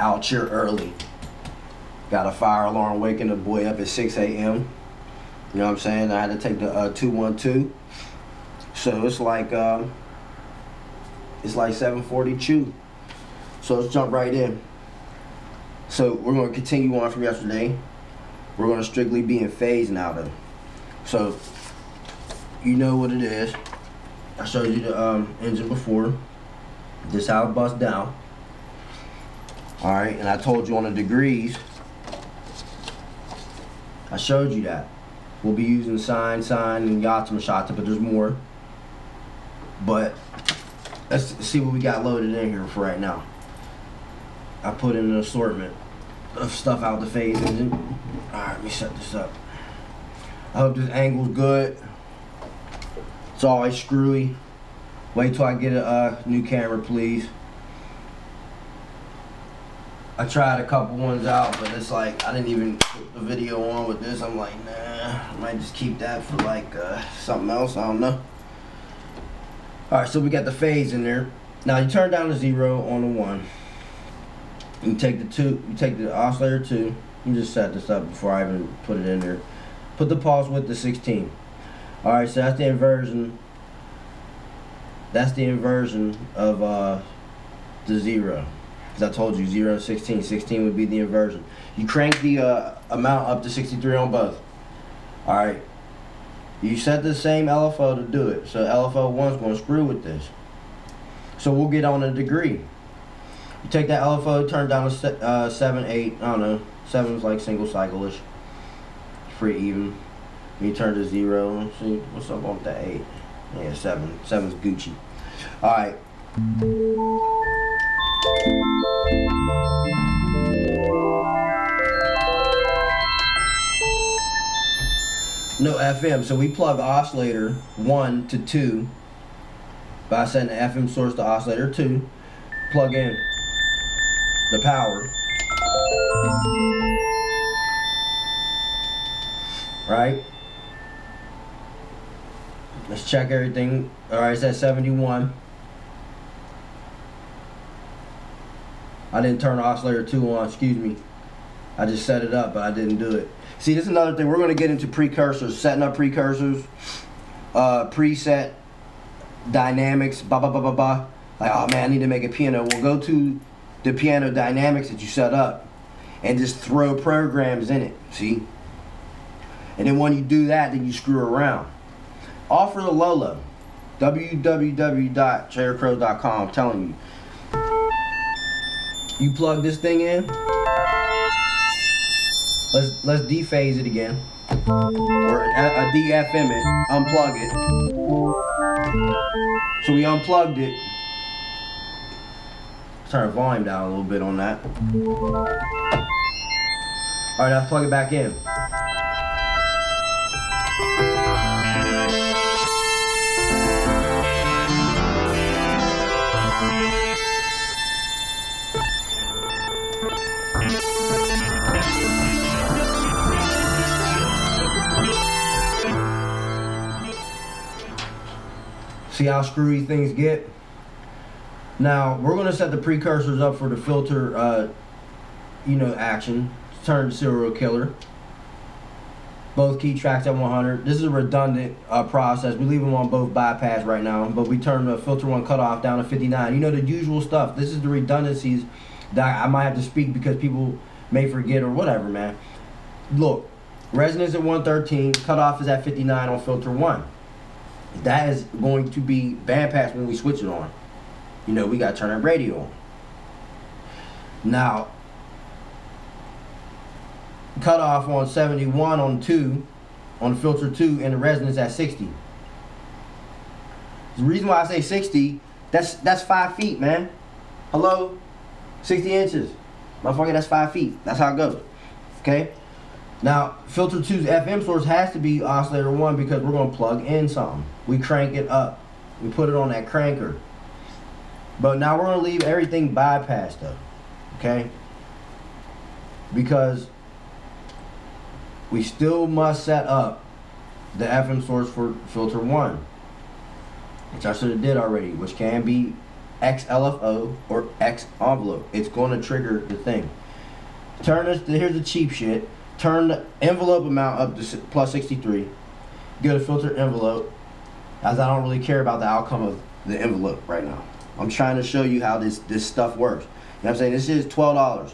out here early. Got a fire alarm waking the boy up at 6 a.m. You know what I'm saying? I had to take the 212. So it's like 7:42. So let's jump right in. So we're going to continue on from yesterday. We're going to strictly be in phase now though. So you know what it is. I showed you the engine before. This how it busts down. Alright, and I told you on the degrees. I showed you that. We'll be using sine, and Yatmashata, but there's more. But let's see what we got loaded in here for right now. I put in an assortment of stuff out the phase engine. Alright, let me set this up. I hope this angle's good. It's always screwy. Wait till I get a new camera, please. I tried a couple ones out, but it's like I didn't even put the video on with this. I'm like, nah, I might just keep that for like something else. I don't know. Alright, so we got the phase in there. Now you turn down the 0 on the 1. You take the 2, you take the oscillator 2. You just set this up before I even put it in there. Put the pulse width to 16. Alright, so that's the inversion. That's the inversion of the 0. Because I told you 0 and 16. 16 would be the inversion. You crank the amount up to 63 on both. Alright. You set the same LFO to do it. So LFO 1 is going to screw with this. So we'll get on a degree. You take that LFO, turn down to 7, 8. I don't know. 7 is like single cycle-ish. Pretty even. You turn to 0. See what's up on that 8. Yeah, 7. 7's Gucci. Alright. No FM, so we plug oscillator 1 to 2 by setting the FM source to oscillator 2. Plug in the power. Right? Let's check everything. Alright, it's at 71. I didn't turn oscillator 2 on, excuse me. I just set it up, but I didn't do it. See, this is another thing. We're going to get into precursors, setting up precursors, preset, dynamics, blah, blah, blah, blah, blah. Like, oh man, I need to make a piano. We'll go to the piano dynamics that you set up and just throw programs in it, see? And then when you do that, then you screw around. All for the Lolo. www.tradercrow.com. I'm telling you. You plug this thing in. Let's dephase it again. Or a DFM it. Unplug it. So we unplugged it. Turn the volume down a little bit on that. Alright, now plug it back in. See how screwy things get? Now, we're going to set the precursors up for the filter, action. Turn to serial killer. Both key tracks at 100. This is a redundant process. We leave them on both bypass right now, but we turn the filter 1 cutoff down to 59. You know, the usual stuff. This is the redundancies that I might have to speak because people may forget or whatever, man. Look, resonance at 113, cutoff is at 59 on filter 1. That is going to be bandpass when we switch it on. You know, we got to turn our radio on. Now, cutoff on 71 on 2, on filter 2, and the resonance at 60. The reason why I say 60, that's 5 feet, man. Hello? 60 inches. Motherfucker, that's 5 feet. That's how it goes. Okay? Now, filter 2's FM source has to be oscillator 1 because we're going to plug in something. We crank it up. We put it on that cranker. But now we're going to leave everything bypassed though. Okay? Because we still must set up the FM source for filter 1. Which I should have did already. Which can be X LFO or X envelope. It's going to trigger the thing. Turn this, here's the cheap shit. Turn the envelope amount up to plus 63. Get a filter envelope, as I don't really care about the outcome of the envelope right now. I'm trying to show you how this stuff works. You know what I'm saying? This is $12.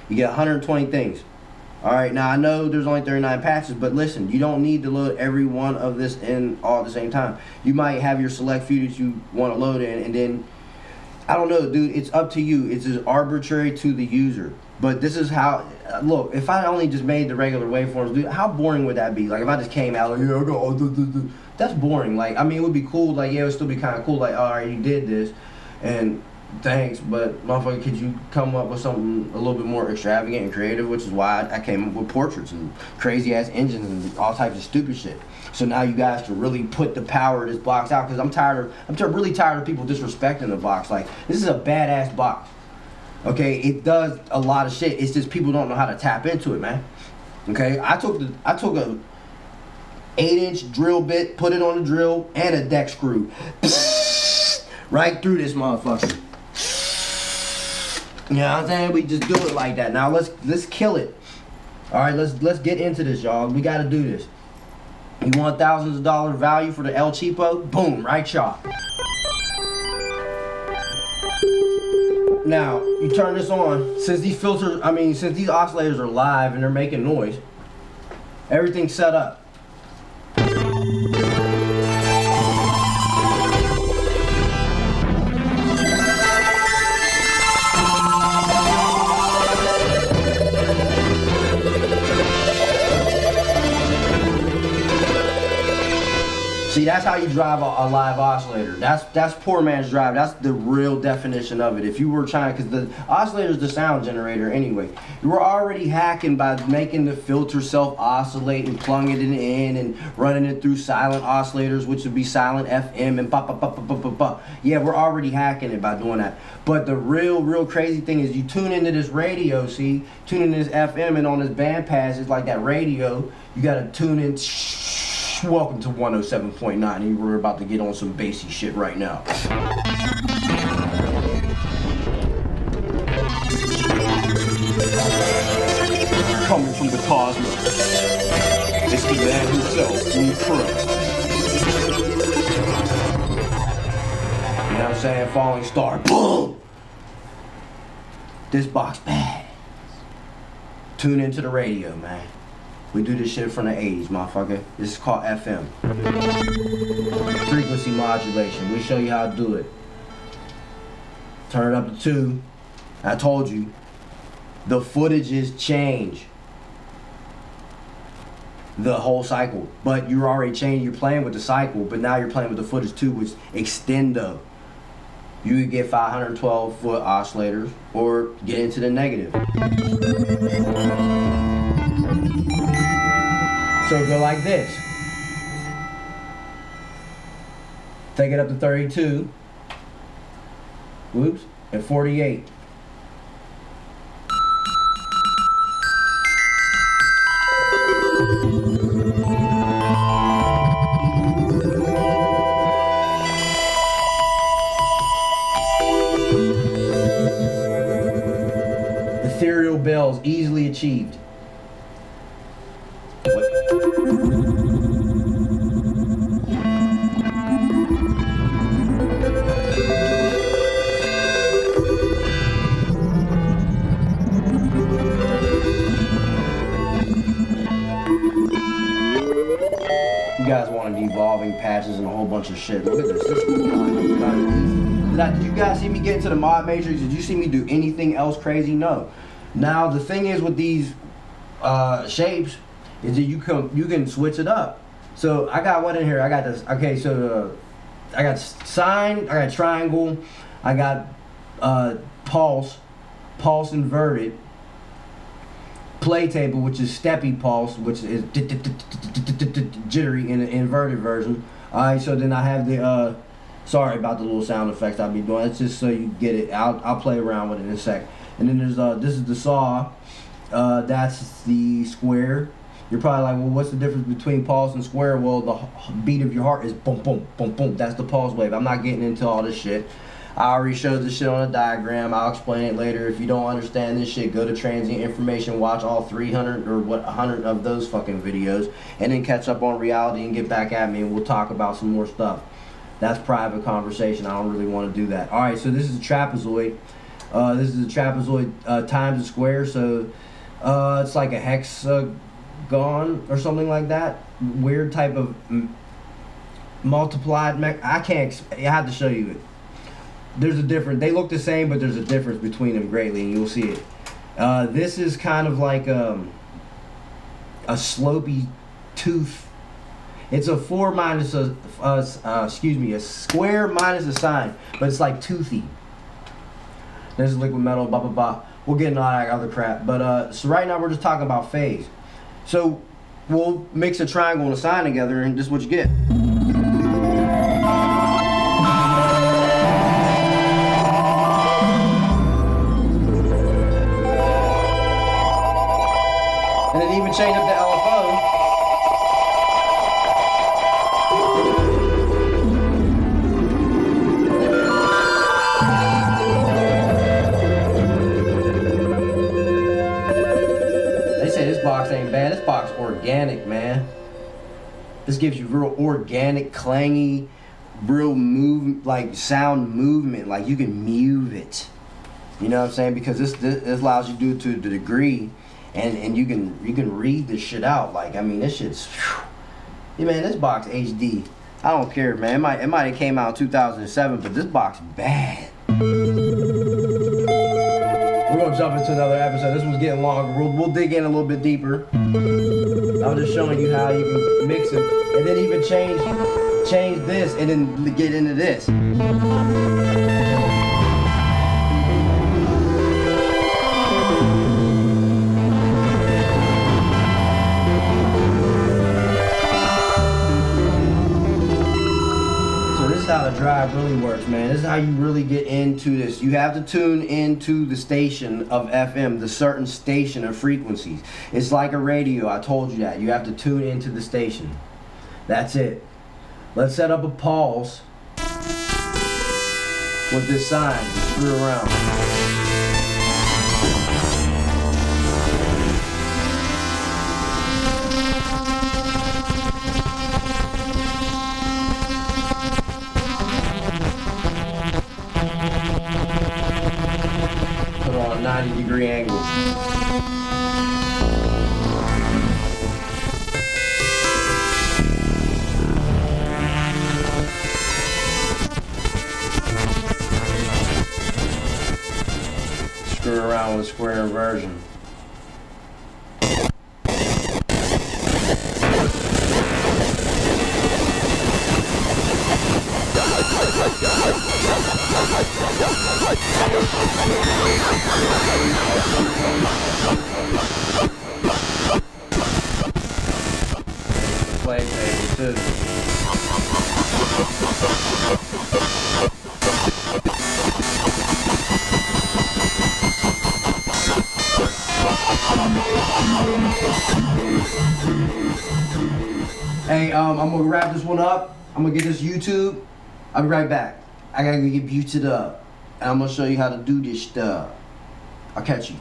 You get 120 things. Alright, now I know there's only 39 patches, but listen, you don't need to load every one of this in all at the same time. You might have your select few that you want to load in, and then, I don't know, dude, it's up to you. It's just arbitrary to the user. But this is how, look, if I only just made the regular waveforms, dude, how boring would that be? Like, if I just came out, like, yeah, I go, that's boring. Like, I mean, it would be cool, like, yeah, it would still be kind of cool, like, alright, you did this, and thanks, but motherfucker, could you come up with something a little bit more extravagant and creative? Which is why I came up with portraits and crazy ass engines and all types of stupid shit. So now you guys can really put the power of this box out, because I'm really tired of people disrespecting the box. Like, this is a badass box. Okay, it does a lot of shit. It's just people don't know how to tap into it, man. Okay, I took a 8-inch drill bit, put it on the drill, and a deck screw, right through this motherfucker. You know what I'm saying? We just do it like that. Now let's kill it. All right, let's get into this, y'all. We got to do this. You want thousands of dollars value for the El Cheapo? Boom, right shot. Now, you turn this on. Since these oscillators are live and they're making noise, everything's set up. See, that's how you drive a live oscillator. That's poor man's drive. That's the real definition of it. If you were trying, because the oscillator is the sound generator anyway. You were already hacking by making the filter self-oscillate and plunging it in and running it through silent oscillators, which would be silent FM and pop, pop, pop, pop, pop, pop, pop. Yeah, we're already hacking it by doing that. But the real crazy thing is you tune into this radio, see? Tune into this FM, and on this bandpass, it's like that radio. You got to tune in. Welcome to 107.9, and we're about to get on some bassy shit right now. Coming from the cosmos, it's the man himself, Blofeld. You know what I'm saying? Falling star, boom! This box bad. Tune into the radio, man. We do this shit from the 80s, motherfucker. This is called FM. Frequency modulation. We show you how to do it. Turn it up to 2. I told you. The footages change. The whole cycle. But you're already changing. You're playing with the cycle, but now you're playing with the footage too, which extendo. You could get 512-foot oscillators or get into the negative. So go like this. Take it up to 32. Whoops. And 48. Ethereal bells easily achieved. You guys wanted evolving patches and a whole bunch of shit. Look at this. This is Did you guys see me get into the mod matrix? Did you see me do anything else crazy? No. Now the thing is with these shapes is that you can switch it up. So I got what in here? I got this. Okay, so I got sine, I got triangle, I got pulse inverted, play table, which is steppy pulse, which is jittery in the inverted version. Alright, so then I have the sorry about the little sound effects I'll be doing. It's just so you get it. I'll play around with it in a sec. And then there's this is the saw. That's the square. You're probably like, well, what's the difference between pulse and square? Well, the beat of your heart is boom, boom, boom, boom. That's the pulse wave. I'm not getting into all this shit. I already showed this shit on a diagram. I'll explain it later. If you don't understand this shit, go to Transient Information, watch all 300 or 100 of those fucking videos, and then catch up on reality and get back at me, and we'll talk about some more stuff. That's private conversation. I don't really want to do that. Alright, so this is a trapezoid. This is a trapezoid times a square, so it's like a hexagon or something like that. Weird type of multiplied. I have to show you it. There's a difference. They look the same, but there's a difference between them greatly, and you'll see it. This is kind of like a slopey tooth. It's a 4 minus a square minus a sine, but it's like toothy. This is liquid metal, blah blah blah. We'll get into all that other crap. But so right now we're just talking about phase. So we'll mix a triangle and a sine together, and this is what you get. And then even change up the LFO. They say this box ain't bad. This box organic, man. This gives you real organic, clangy, real like sound movement. Like you can move it. You know what I'm saying? Because this allows you to do it to the degree. And you can read this shit out. Like, I mean, this shit's, yeah, man, this box HD. I don't care, man. It might have came out in 2007, but this box bad. We're gonna jump into another episode. This one's getting longer. We'll dig in a little bit deeper. I'm just showing you how you can mix it, and then even change this, and then get into this. How the drive really works, man. This is how you really get into this. You have to tune into the station of FM, the certain station of frequencies. It's like a radio. I told you that. You have to tune into the station. That's it. Let's set up a pulse with this sine. Screw around. Put on a 90-degree angle. Screw around with square inversion. Play table too. Hey, I'm gonna wrap this one up. I'm gonna get this YouTube. I'll be right back. I gotta get muted up, and I'm gonna show you how to do this stuff. I'll catch you.